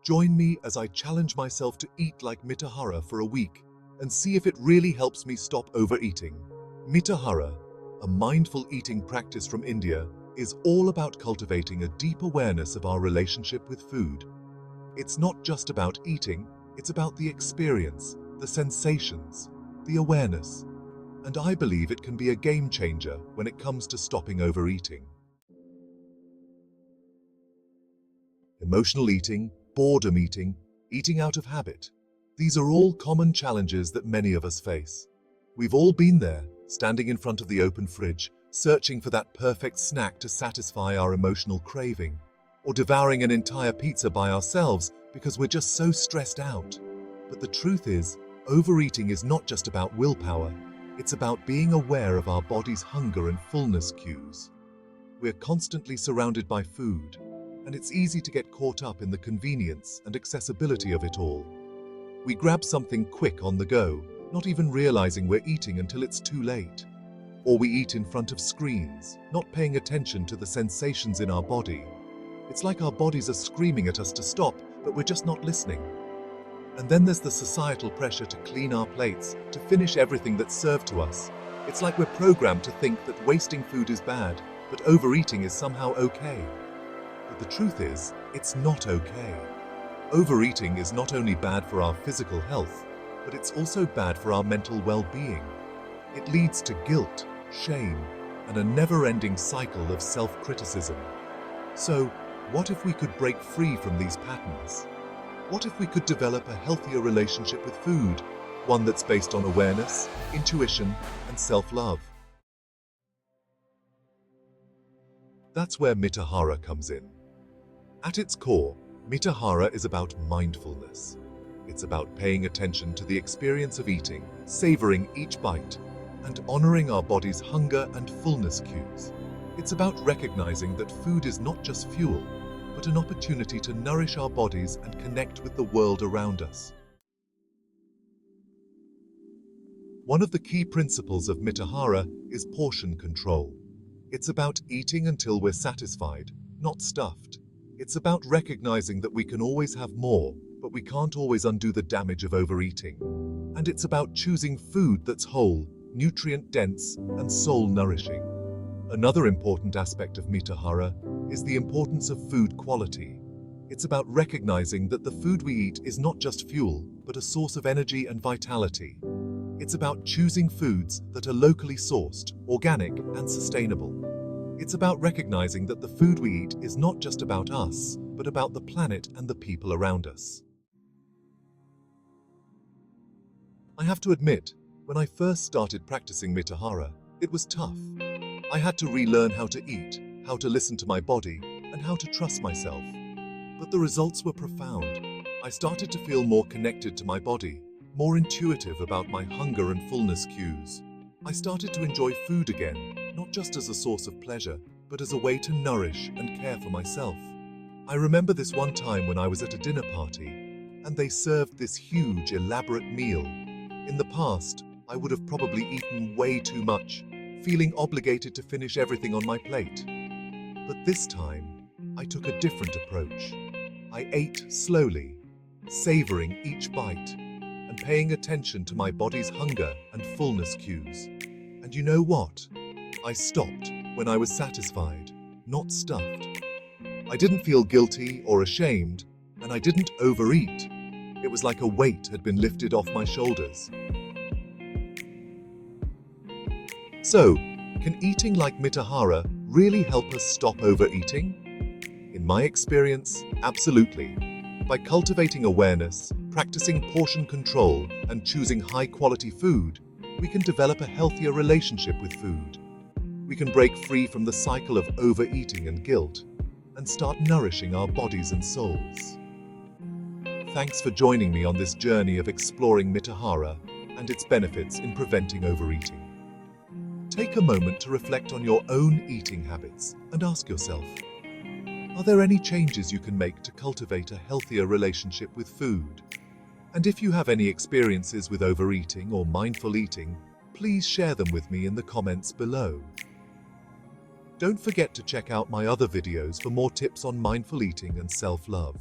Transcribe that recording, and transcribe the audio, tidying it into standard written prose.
Join me as I challenge myself to eat like Mitahara for a week and see if it really helps me stop overeating. Mitahara, a mindful eating practice from India, is all about cultivating a deep awareness of our relationship with food. It's not just about eating, it's about the experience, the sensations, the awareness. And I believe it can be a game changer when it comes to stopping overeating. Emotional eating, boredom eating, eating out of habit. These are all common challenges that many of us face. We've all been there, standing in front of the open fridge, searching for that perfect snack to satisfy our emotional craving, or devouring an entire pizza by ourselves because we're just so stressed out. But the truth is, overeating is not just about willpower, it's about being aware of our body's hunger and fullness cues. We're constantly surrounded by food, and it's easy to get caught up in the convenience and accessibility of it all. We grab something quick on the go, not even realizing we're eating until it's too late. Or we eat in front of screens, not paying attention to the sensations in our body. It's like our bodies are screaming at us to stop, but we're just not listening. And then there's the societal pressure to clean our plates, to finish everything that's served to us. It's like we're programmed to think that wasting food is bad, but overeating is somehow okay. But the truth is, it's not okay. Overeating is not only bad for our physical health, but it's also bad for our mental well-being. It leads to guilt, shame, and a never-ending cycle of self-criticism. So, what if we could break free from these patterns? What if we could develop a healthier relationship with food, one that's based on awareness, intuition, and self-love? That's where Mitahara comes in. At its core, Mitahara is about mindfulness. It's about paying attention to the experience of eating, savoring each bite, and honoring our body's hunger and fullness cues. It's about recognizing that food is not just fuel, but an opportunity to nourish our bodies and connect with the world around us. One of the key principles of Mitahara is portion control. It's about eating until we're satisfied, not stuffed. It's about recognizing that we can always have more, but we can't always undo the damage of overeating. And it's about choosing food that's whole, nutrient-dense, and soul-nourishing. Another important aspect of Mitahara is the importance of food quality. It's about recognizing that the food we eat is not just fuel, but a source of energy and vitality. It's about choosing foods that are locally sourced, organic, and sustainable. It's about recognizing that the food we eat is not just about us, but about the planet and the people around us. I have to admit, when I first started practicing Mitahara, it was tough. I had to relearn how to eat, how to listen to my body, and how to trust myself. But the results were profound. I started to feel more connected to my body, more intuitive about my hunger and fullness cues. I started to enjoy food again, not just as a source of pleasure, but as a way to nourish and care for myself. I remember this one time when I was at a dinner party, and they served this huge, elaborate meal. In the past, I would have probably eaten way too much, feeling obligated to finish everything on my plate. But this time, I took a different approach. I ate slowly, savoring each bite, and paying attention to my body's hunger and fullness cues. And you know what? I stopped when I was satisfied, not stuffed. I didn't feel guilty or ashamed, and I didn't overeat. It was like a weight had been lifted off my shoulders. So, can eating like Mitahara really help us stop overeating? In my experience, absolutely. By cultivating awareness, practicing portion control, and choosing high-quality food, we can develop a healthier relationship with food. We can break free from the cycle of overeating and guilt, and start nourishing our bodies and souls. Thanks for joining me on this journey of exploring Mitahara and its benefits in preventing overeating. Take a moment to reflect on your own eating habits and ask yourself, are there any changes you can make to cultivate a healthier relationship with food? And if you have any experiences with overeating or mindful eating, please share them with me in the comments below. Don't forget to check out my other videos for more tips on mindful eating and self-love.